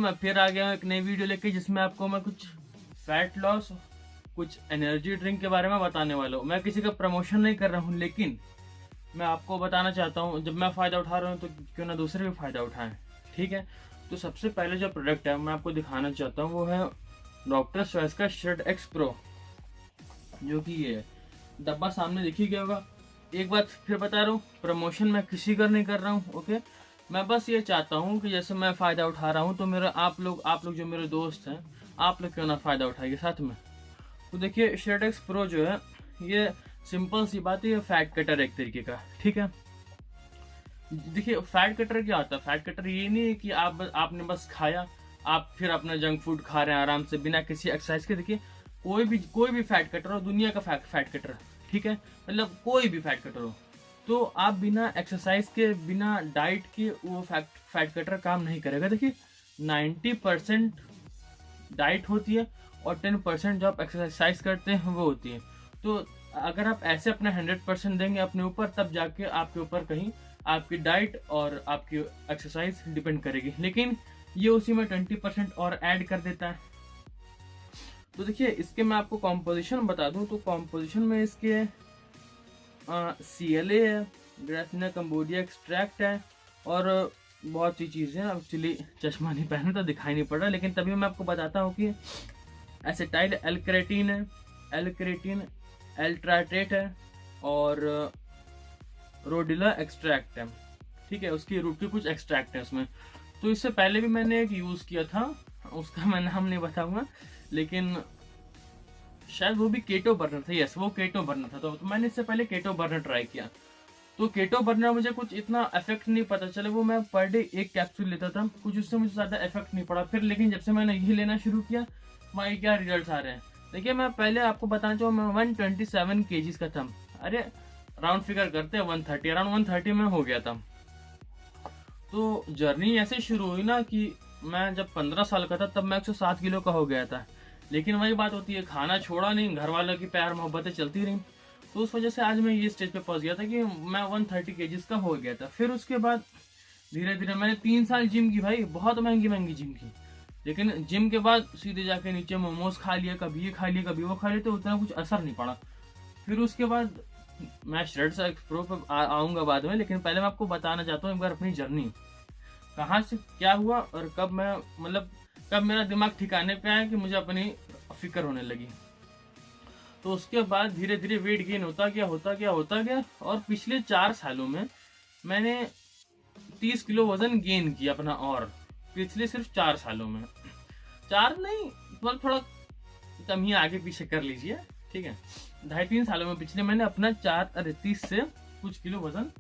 मैं फिर आ गया हूँ एक नई वीडियो लेके, जिसमें आपको मैं कुछ फैट लॉस, कुछ एनर्जी ड्रिंक के बारे में बताने वाला हूँ। मैं किसी का प्रमोशन नहीं कर रहा हूँ, लेकिन मैं आपको बताना चाहता हूँ जब मैं फ़ायदा उठा रहा हूँ तो क्यों ना दूसरे भी फ़ायदा उठाएं। ठीक है, तो सबसे पहले जो प्रोडक्ट है मैं आपको दिखाना चाहता हूँ वो है डॉक्टर चॉइस का शर्ट एक्स प्रो, जो कि ये है। डब्बा सामने दिख ही गया होगा। एक बात फिर बता रहा हूँ, प्रमोशन मैं किसी का नहीं कर रहा हूँ। ओके, मैं बस ये चाहता हूँ कि जैसे मैं फ़ायदा उठा रहा हूँ तो मेरा आप लोग जो मेरे दोस्त हैं, आप लोग क्यों ना फ़ायदा उठाइए साथ में। तो देखिए शर्ट एक्स प्रो जो है, ये सिंपल सी बात है, ये फैट कटर एक तरीके का। ठीक है, देखिए फैट कटर क्या होता है। फैट कटर ये नहीं है कि आपने बस खाया, आप फिर अपना जंक फूड खा रहे हैं आराम से बिना किसी एक्सरसाइज के। देखिए कोई भी फैट कटर हो, दुनिया का फैट कटर, ठीक है, मतलब कोई भी फैट कटर हो, तो आप बिना एक्सरसाइज के, बिना डाइट के वो फैट कटर काम नहीं करेगा। देखिए 90% डाइट होती है और 10% जो आप एक्सरसाइज करते हैं वो होती है। तो अगर आप ऐसे अपना 100% देंगे अपने ऊपर, तब जाके आपके ऊपर कहीं आपकी डाइट और आपकी एक्सरसाइज डिपेंड करेगी। लेकिन ये उसी में 20% और ऐड कर देता है। तो देखिए इसके मैं आपको कॉम्पोजिशन बता दूं तो कॉम्पोजिशन में इसके CLA है, ग्रासिना कंबोडिया एक्सट्रैक्ट है और बहुत सी चीज़ें। एक्चुअली चश्मा नहीं पहने तो दिखाई नहीं पड़ रहा, लेकिन तभी मैं आपको बताता हूँ कि एसिटाइल एल-कैरेटीन है, एल-कैरेटीन एल्ट्राटेट है और रोडिला एक्सट्रैक्ट है। ठीक है, उसकी रूट की कुछ एक्सट्रैक्ट है उसमें। तो इससे पहले भी मैंने एक यूज़ किया था, उसका मैं नाम नहीं बताऊंगा, लेकिन शायद वो भी केटो बर्नर था। यस, वो केटो बर्नर था। तो मैंने इससे पहले केटो बर्नर ट्राई किया, तो केटो बर्नर मुझे कुछ इतना इफेक्ट नहीं पता चला। वो मैं पर डे एक कैप्सूल लेता था, कुछ उससे मुझे ज़्यादा इफेक्ट नहीं पड़ा। फिर लेकिन जब से मैंने ये लेना शुरू किया, वहाँ क्या रिजल्ट आ रहे हैं। देखिए मैं पहले आपको बताना चाहूँ, मैं 127 kg का था। अरे राउंड फिगर करते हैं 130, अराउंड 130 में हो गया था। तो जर्नी ऐसे शुरू हुई ना कि मैं जब 15 साल का था तब मैं 107 किलो का हो गया था। लेकिन वही बात होती है, खाना छोड़ा नहीं, घर वालों की प्यार मोहब्बतें चलती रहीं, तो उस वजह से आज मैं ये स्टेज पे पहुंच गया था कि मैं 130 kg का हो गया था। फिर उसके बाद धीरे धीरे मैंने 3 साल जिम की, भाई बहुत महंगी जिम की। लेकिन जिम के बाद सीधे जाके नीचे मोमोज खा लिया, कभी ये खा लिया कभी वो खा लिया, तो उतना कुछ असर नहीं पड़ा। फिर उसके बाद मैं शर्ट एक्स प्रो पर आऊँगा बाद में, लेकिन पहले मैं आपको बताना चाहता हूँ एक बार अपनी जर्नी, कहाँ से क्या हुआ और कब मैं कब मेरा दिमाग ठिकाने पे आया कि मुझे अपनी फिक्र होने लगी। तो उसके बाद धीरे धीरे वेट गेन होता गया और पिछले 4 सालों में मैंने 30 किलो वजन गेन किया अपना। और पिछले सिर्फ 4 सालों में, 4 नहीं, मतलब थोड़ा कम ही आगे पीछे कर लीजिए, ठीक है, 2.5-3 सालों में पिछले मैंने अपना 30 से कुछ किलो वजन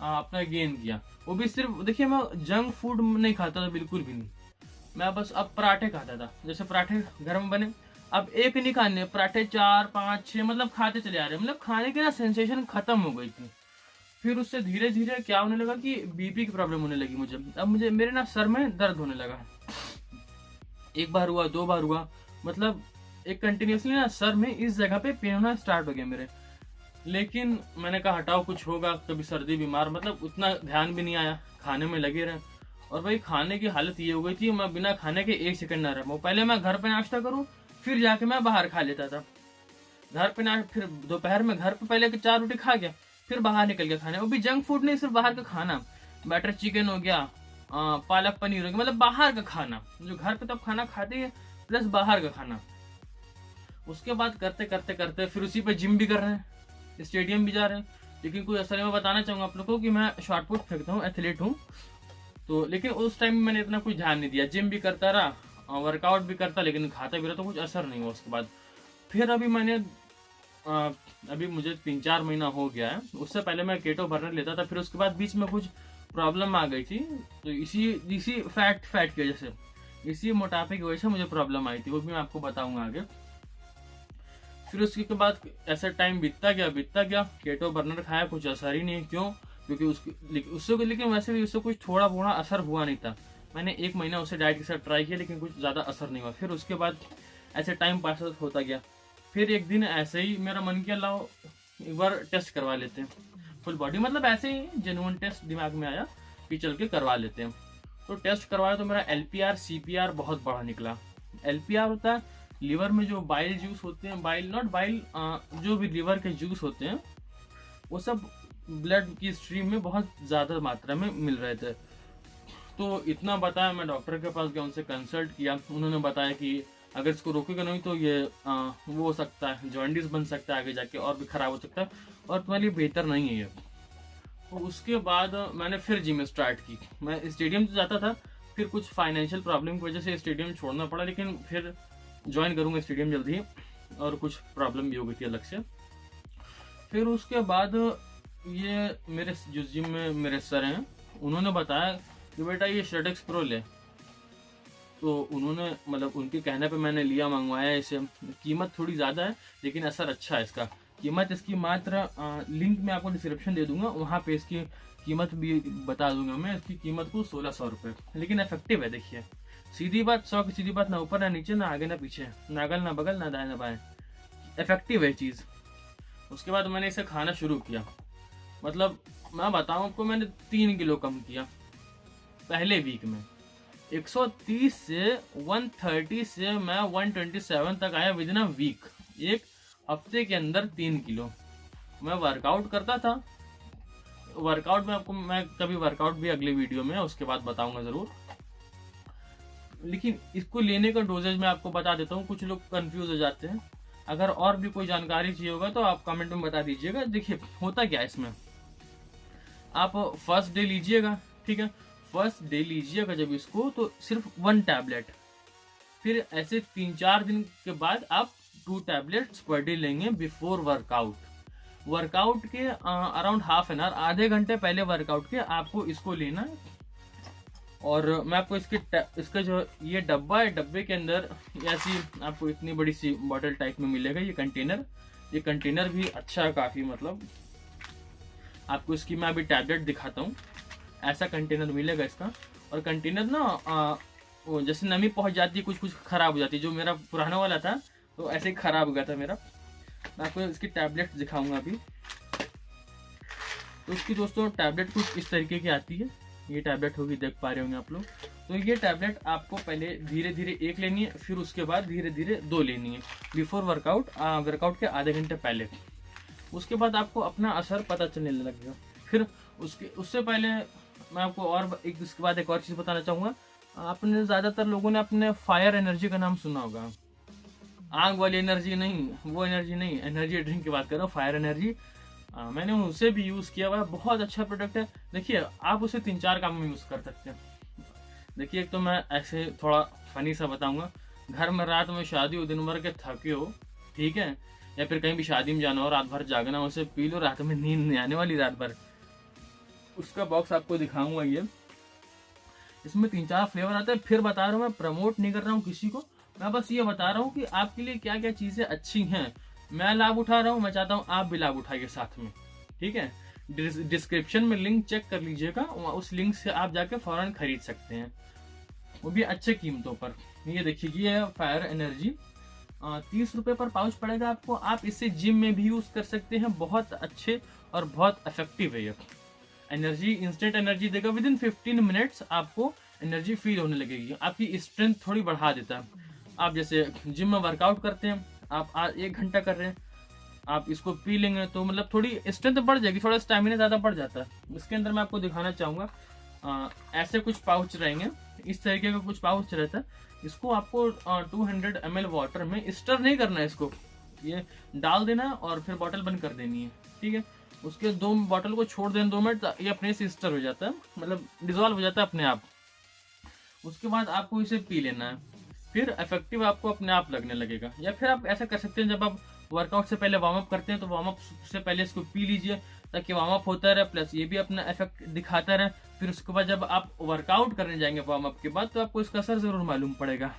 अपना गेन किया। वो भी सिर्फ, देखिए मैं जंक फूड नहीं खाता था बिल्कुल भी नहीं, मैं बस अब पराठे खाता था। जैसे पराठे घर में बने, अब एक नहीं खाने, पराठे 4-5-6 मतलब खाते चले आ रहे, मतलब खाने की ना सेंसेशन खत्म हो गई थी। फिर उससे धीरे धीरे क्या होने लगा कि बीपी की प्रॉब्लम होने लगी मुझे। अब मेरे ना सर में दर्द होने लगा, एक बार हुआ, 2 बार हुआ, मतलब एक कंटिन्यूसली ना सर में इस जगह पे पेन होना स्टार्ट हो गया मेरे। लेकिन मैंने कहा हटाओ, कुछ होगा, कभी सर्दी बीमार, मतलब उतना ध्यान भी नहीं आया, खाने में लगे रहे। और भाई खाने की हालत ये हो गई थी, मैं बिना खाने के 1 सेकंड ना रह पाऊँ। पहले मैं घर पे नाश्ता करूँ, फिर जाके मैं बाहर खा लेता था। घर पे फिर दोपहर में घर पे पहले 4 रोटी खा गया, फिर बाहर निकल गया खाने, वो भी जंक फूड नहीं, सिर्फ बाहर का खाना, बटर चिकन हो गया, पालक पनीर हो गया, मतलब बाहर का खाना, जो घर पे तो आप खाना खाते हैं प्लस बाहर का खाना। उसके बाद करते करते करते फिर उसी पे जिम भी कर रहे हैं, स्टेडियम भी जा रहे हैं, लेकिन कोई असर नहीं। मैं बताना चाहूँगा आप लोगों को कि मैं शॉर्ट पुट फेंकता हूँ, एथलीट हूँ। तो लेकिन उस टाइम में मैंने इतना कुछ ध्यान नहीं दिया, जिम भी करता रहा, वर्कआउट भी करता, लेकिन खाता भी रहा, तो कुछ असर नहीं हुआ उसके बाद। फिर अभी मैंने अभी मुझे 3-4 महीना हो गया है, उससे पहले मैं केटो बर्नर लेता था। फिर उसके बाद बीच में कुछ प्रॉब्लम आ गई थी, तो इसी फैट की वजह से, इसी मोटापे की वजह से मुझे प्रॉब्लम आई थी, वो भी मैं आपको बताऊंगा आगे। फिर उसके बाद ऐसा टाइम बीतता गया, केटो बर्नर खाया, कुछ असर ही नहीं। क्यों? क्योंकि उससे लेकिन वैसे भी उससे कुछ थोड़ा बहुत असर हुआ नहीं था। मैंने 1 महीना उसे डाइट के साथ ट्राई किया, लेकिन कुछ ज़्यादा असर नहीं हुआ। फिर उसके बाद ऐसे टाइम पास होता गया। फिर एक दिन ऐसे ही मेरा मन किया, लाओ एक बार टेस्ट करवा लेते हैं फुल बॉडी, मतलब ऐसे ही जेन्युइन टेस्ट दिमाग में आया कि चल के करवा लेते हैं। तो टेस्ट करवाया तो मेरा LPR CPR बहुत बड़ा निकला। LPR होता है लीवर में जो बाइल जूस होते हैं, बाइल नॉट बाइल, जो भी लीवर के जूस होते हैं वो सब ब्लड की स्ट्रीम में बहुत ज़्यादा मात्रा में मिल रहे थे। तो इतना बताया, मैं डॉक्टर के पास गया, उनसे कंसल्ट किया। उन्होंने बताया कि अगर इसको रोकेगा नहीं तो ये वो हो सकता है, जॉन्डिस बन सकता है आगे जाके, और भी खराब हो सकता है, और तुम्हारे लिए बेहतर नहीं है ये। तो उसके बाद मैंने फिर जिम स्टार्ट की। मैं स्टेडियम तो जाता था, फिर कुछ फाइनेंशियल प्रॉब्लम की वजह से स्टेडियम छोड़ना पड़ा, लेकिन फिर ज्वाइन करूँगा स्टेडियम जल्दी ही, और कुछ प्रॉब्लम भी हो गई थी अलग से। फिर उसके बाद ये मेरे जो जिम में मेरे सर हैं, उन्होंने बताया कि बेटा ये श्रेडेक्स प्रो ले। तो उन्होंने मतलब उनके कहने पे मैंने लिया, मंगवाया इसे। कीमत थोड़ी ज़्यादा है लेकिन असर अच्छा है इसका। कीमत इसकी मात्र लिंक में आपको डिस्क्रिप्शन दे दूंगा, वहाँ पे इसकी कीमत भी बता दूंगा मैं। इसकी कीमत को 1600 रुपये, लेकिन इफेक्टिव है। देखिए सीधी बात, 100 की सीधी बात, ना ऊपर ना नीचे, ना आगे ना पीछे, ना अगल ना बगल, ना दाएं ना बाएं, इफेक्टिव है चीज़। उसके बाद मैंने इसे खाना शुरू किया। मतलब मैं बताऊं आपको, मैंने 3 किलो कम किया पहले वीक में। 130 से 130 से मैं 127 तक आया विद इन अ वीक। एक हफ्ते के अंदर 3 किलो। मैं वर्कआउट करता था। वर्कआउट में आपको मैं कभी वर्कआउट भी अगले वीडियो में उसके बाद बताऊंगा ज़रूर। लेकिन इसको लेने का डोजेज मैं आपको बता देता हूँ, कुछ लोग कंफ्यूज हो जाते हैं। अगर और भी कोई जानकारी चाहिए होगा तो आप कमेंट में बता दीजिएगा। देखिए होता क्या है इसमें, आप फर्स्ट डे लीजिएगा, ठीक है। फर्स्ट डे लीजिएगा जब इसको, तो सिर्फ 1 टैबलेट। फिर ऐसे 3-4 दिन के बाद आप 2 टैबलेट्स पर डे लेंगे बिफोर वर्कआउट। वर्कआउट के अराउंड हाफ एन आवर, आधे घंटे पहले वर्कआउट के आपको इसको लेना है। और मैं आपको इसका जो ये डब्बा है, डब्बे के अंदर ऐसी आपको इतनी बड़ी सी बॉटल टाइप में मिलेगा ये कंटेनर। ये कंटेनर भी अच्छा है काफ़ी, मतलब आपको इसकी मैं अभी टैबलेट दिखाता हूँ। ऐसा कंटेनर मिलेगा इसका। और कंटेनर ना वो जैसे नमी पहुँच जाती है, कुछ कुछ खराब हो जाती है। जो मेरा पुराना वाला था तो ऐसे ही खराब हो गया था मेरा। मैं आपको इसकी टैबलेट दिखाऊंगा अभी। तो इसकी दोस्तों टैबलेट कुछ इस तरीके की आती है। ये टैबलेट होगी, देख पा रहे होंगे आप लोग। तो ये टैबलेट आपको पहले धीरे धीरे 1 लेनी है, फिर उसके बाद धीरे धीरे 2 लेनी है बिफोर वर्कआउट, वर्कआउट के आधे घंटे पहले। उसके बाद आपको अपना असर पता चलने लगेगा। फिर उससे पहले मैं आपको और इसके बाद एक और चीज़ बताना चाहूँगा। आपने ज़्यादातर लोगों ने अपने फायर एनर्जी का नाम सुना होगा। आग वाली एनर्जी नहीं, वो एनर्जी नहीं, एनर्जी ड्रिंक की बात कर रहा हूँ, फायर एनर्जी। मैंने उसे भी यूज़ किया हुआ है, बहुत अच्छा प्रोडक्ट है। देखिए आप उसे 3-4 काम में यूज़ कर सकते हैं। देखिए एक तो मैं ऐसे थोड़ा फनी सा बताऊंगा। घर में रात में शादी हो, दिन भर के थके हो, ठीक है, या फिर कहीं भी शादी में जाना हो, रात भर जागना हो, उसे पी लो, रात में नींद नहीं आने वाली रात भर। उसका बॉक्स आपको दिखाऊंगा ये। इसमें 3-4 फ्लेवर आते हैं। फिर बता रहा हूँ, मैं प्रमोट नहीं कर रहा हूँ किसी को, मैं बस ये बता रहा हूँ कि आपके लिए क्या क्या चीज़ें अच्छी हैं। मैं लाभ उठा रहा हूँ, मैं चाहता हूँ आप भी लाभ उठाइए साथ में, ठीक है। डिस्क्रिप्शन में लिंक चेक कर लीजिएगा, उस लिंक से आप जाके फौरन खरीद सकते हैं, वो भी अच्छे कीमतों पर। ये देखिए ये है फायर एनर्जी, 30 रुपये पर पाउच पड़ेगा आपको। आप इसे जिम में भी यूज़ कर सकते हैं, बहुत अच्छे और बहुत इफेक्टिव है ये। एनर्जी, इंस्टेंट एनर्जी देगा। विद इन 15 मिनट्स आपको एनर्जी फील होने लगेगी। आपकी स्ट्रेंथ थोड़ी बढ़ा देता है। आप जैसे जिम में वर्कआउट करते हैं, आप 1 घंटा कर रहे हैं, आप इसको पी लेंगे तो मतलब थोड़ी स्ट्रेंथ बढ़ जाएगी, थोड़ा स्टैमिना ज़्यादा बढ़ जाता है। इसके अंदर मैं आपको दिखाना चाहूँगा, ऐसे कुछ पाउच रहेंगे, इस तरीके का कुछ पाउच रहता है। इसको आपको 200 ml वाटर में स्टर नहीं करना है, इसको ये डाल देना और फिर बॉटल बंद कर देनी है, ठीक है। उसके 2 बॉटल को छोड़ देना 2 मिनट, ये अपने से स्टर हो जाता है, मतलब डिजोल्व हो जाता है अपने आप। उसके बाद आपको इसे पी लेना है, फिर इफेक्टिव आपको अपने आप लगने लगेगा। या फिर आप ऐसा कर सकते हैं, जब आप वर्कआउट से पहले वार्म अप करते हैं तो वार्म अप से पहले इसको पी लीजिए, ताकि वार्म अप होता रहे, प्लस ये भी अपना इफेक्ट दिखाता रहे। फिर उसके बाद जब आप वर्कआउट करने जाएंगे वार्म अप के बाद, तो आपको इसका असर जरूर मालूम पड़ेगा।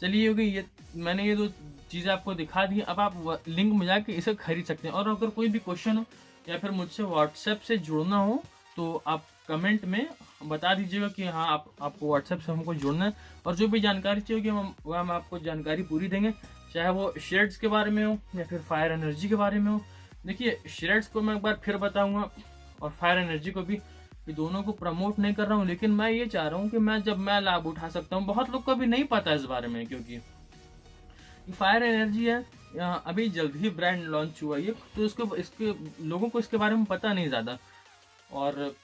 चलिए होगी ये, मैंने ये 2 चीज़ें आपको दिखा दी। अब आप लिंक में जाके इसे खरीद सकते हैं। और अगर कोई भी क्वेश्चन हो या फिर मुझसे व्हाट्सएप से जुड़ना हो तो आप कमेंट में बता दीजिएगा कि हाँ आपको व्हाट्सएप से हमको जुड़ना है। और जो भी जानकारी चाहिए होगी हम आपको जानकारी पूरी देंगे, चाहे वो शेड्स के बारे में हो या फिर फायर एनर्जी के बारे में हो। देखिए शेड्स को मैं एक बार फिर बताऊँगा और फायर एनर्जी को भी, कि दोनों को प्रमोट नहीं कर रहा हूँ, लेकिन मैं ये चाह रहा हूँ कि जब मैं लाभ उठा सकता हूँ। बहुत लोग को भी नहीं पता इस बारे में, क्योंकि फायर एनर्जी है, अभी जल्द ही ब्रांड लॉन्च हुआ ये, तो इसके लोगों को इसके बारे में पता नहीं ज़्यादा। और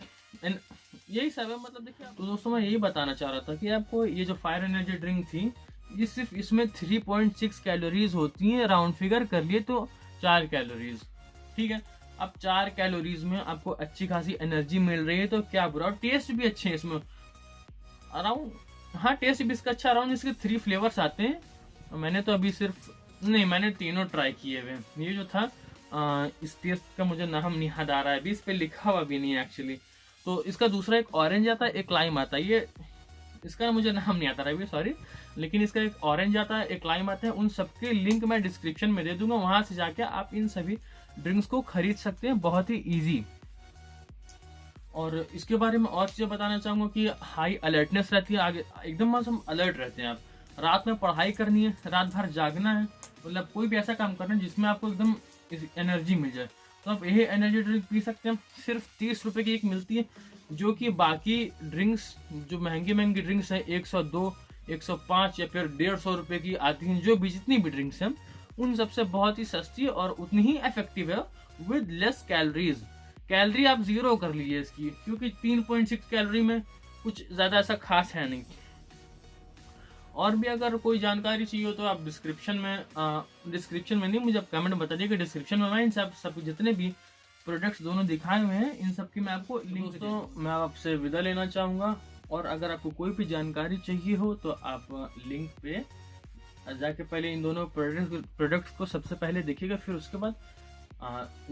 यही सब है, मतलब देखिए। तो दोस्तों मैं यही बताना चाह रहा था कि आपको ये जो फायर एनर्जी ड्रिंक थी, ये सिर्फ इसमें 3.6 कैलोरीज होती हैं, राउंड फिगर कर लिए तो 4 कैलोरीज, ठीक है। अब 4 कैलोरीज में आपको अच्छी खासी एनर्जी मिल रही है, तो क्या बुरा। और टेस्ट भी अच्छे हैं इसमें अराउंड, हाँ टेस्ट भी इसका अच्छा। अराउंड इसके 3 फ्लेवर्स आते हैं। मैंने तो अभी मैंने तीनों ट्राई किए हुए। ये जो था इस टेस्ट का मुझे नाम नहीं याद आ रहा है अभी, इस पे लिखा हुआ भी नहीं है एक्चुअली। तो इसका दूसरा एक ऑरेंज आता है, एक लाइम आता है। ये इसका मुझे नाम नहीं आता रहा अभी, सॉरी, लेकिन इसका एक ऑरेंज आता है, एक लाइम आता है। उन सबके लिंक मैं डिस्क्रिप्शन में दे दूंगा, वहां से जाके आप इन सभी ड्रिंक्स को खरीद सकते हैं, बहुत ही ईजी। और इसके बारे में और चीज़ें बताना चाहूँगा कि हाई अलर्टनेस रहती है, आगे एकदम हम अलर्ट रहते हैं। आप रात में पढ़ाई करनी है, रात भर जागना है, मतलब कोई भी ऐसा काम करना है जिसमें आपको एकदम एनर्जी मिल जाए, तो आप यही एनर्जी ड्रिंक पी सकते हैं। सिर्फ 30 रुपये की एक मिलती है, जो कि बाकी ड्रिंक्स जो महंगी ड्रिंक्स है 102, 105 या फिर 150 रुपये की आती हैं, जो भी जितनी भी ड्रिंक्स हैं उन सबसे बहुत ही सस्ती और उतनी ही इफेक्टिव है, विद लेस कैलोरीज। कैलोरी आप 0 कर लीजिए इसकी, क्योंकि 3.6 कैलोरी में कुछ ज़्यादा ऐसा खास है नहीं। और भी अगर कोई जानकारी चाहिए हो तो आप डिस्क्रिप्शन में नहीं, मुझे आप कमेंट में बता दिए, डिस्क्रिप्शन में मैं इन सब जितने भी प्रोडक्ट्स दोनों दिखाए हुए हैं, इन सब की मैं आपको लिंक। तो मैं आपसे विदा लेना चाहूँगा, और अगर आपको कोई भी जानकारी चाहिए हो तो आप लिंक पे जाके पहले इन दोनों प्रोडक्ट्स को सबसे पहले देखिएगा, फिर उसके बाद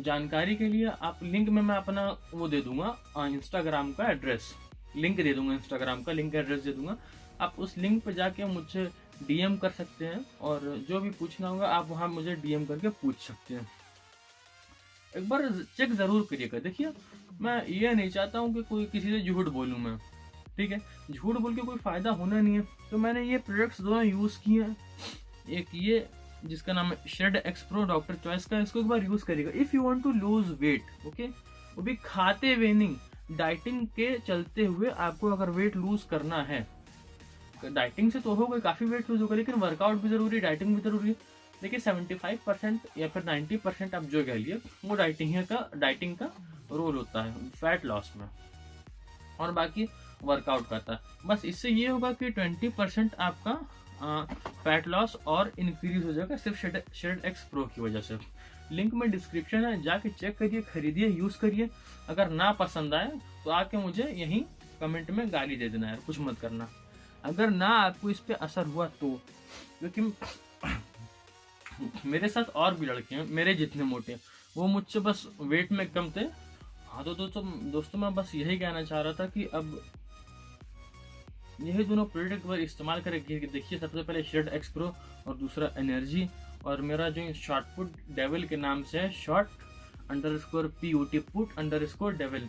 जानकारी के लिए आप लिंक में मैं अपना वो दे दूंगा, इंस्टाग्राम का एड्रेस लिंक दे दूंगा, इंस्टाग्राम का लिंक एड्रेस दे दूंगा। आप उस लिंक पे जाके मुझे डीएम कर सकते हैं, और जो भी पूछना होगा आप वहाँ मुझे डीएम करके पूछ सकते हैं। एक बार चेक जरूर करिएगा। देखिए मैं ये नहीं चाहता हूँ कि कोई किसी से झूठ बोलूँ मैं, ठीक है, झूठ बोल के कोई फायदा होना नहीं है। तो मैंने ये प्रोडक्ट्स दोनों यूज किए हैं, एक ये जिसका नाम है shed X pro doctor choice का, इसको एक बार यूज करिएगा if you want to lose weight, okay, वो भी खाते हुए नहीं, डाइटिंग के चलते हुए आपको अगर वेट लूज करना है, डाइटिंग से तो होगा, काफी वेट लूज होगा, लेकिन वर्कआउट भी जरूरी है, डाइटिंग भी जरूरी है। देखिए 75% या फिर 90% आप जो कह लिए वो डाइटिंग का रोल होता है फैट लॉस में, और बाकी वर्कआउट करता है। बस इससे ये होगा कि 20% आपका फैट लॉस और इंक्रीज हो जाएगा, सिर्फ शेड एक्स प्रो की वजह से। लिंक में डिस्क्रिप्शन है, जाके चेक करिए, खरीदिए, यूज करिए। अगर ना पसंद आए तो आके मुझे यहीं कमेंट में गाली दे देना है, कुछ मत करना। अगर ना आपको इस पे असर हुआ तो, क्योंकि मेरे साथ और भी लड़के हैं मेरे जितने मोटे, वो मुझसे बस वेट में कम थे। हाँ तो दोस्तों मैं बस यही कहना चाह रहा था कि अब यही दोनों प्रोडक्ट पर इस्तेमाल करके देखिए। सबसे पहले शेड एक्स प्रो और दूसरा एनर्जी, और मेरा जो शॉर्टपुट डेविल के नाम से है, short_put_devil,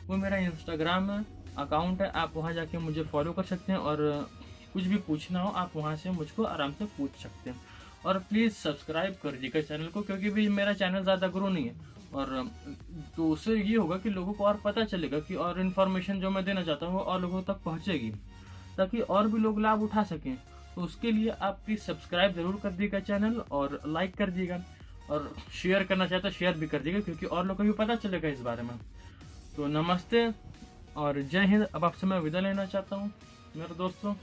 वो मेरा इंस्टाग्राम अकाउंट है। आप वहाँ जाके मुझे फॉलो कर सकते हैं, और कुछ भी पूछना हो आप वहाँ से मुझको आराम से पूछ सकते हैं। और प्लीज़ सब्सक्राइब कर दीजिएगा चैनल को, क्योंकि भी मेरा चैनल ज़्यादा ग्रो नहीं है, और तो उससे ये होगा कि लोगों को और पता चलेगा कि और इन्फॉर्मेशन जो मैं देना चाहता हूँ वो और लोगों तक पहुँचेगी, ताकि और भी लोग लाभ उठा सकें। तो उसके लिए आप प्लीज़ सब्सक्राइब जरूर कर दीजिएगा चैनल, और लाइक कर दीजिएगा, और शेयर करना चाहता है शेयर भी कर दीजिएगा, क्योंकि और लोगों को भी पता चलेगा इस बारे में। तो नमस्ते और जय हिंद। अब आपसे मैं विदा लेना चाहता हूँ मेरे दोस्तों।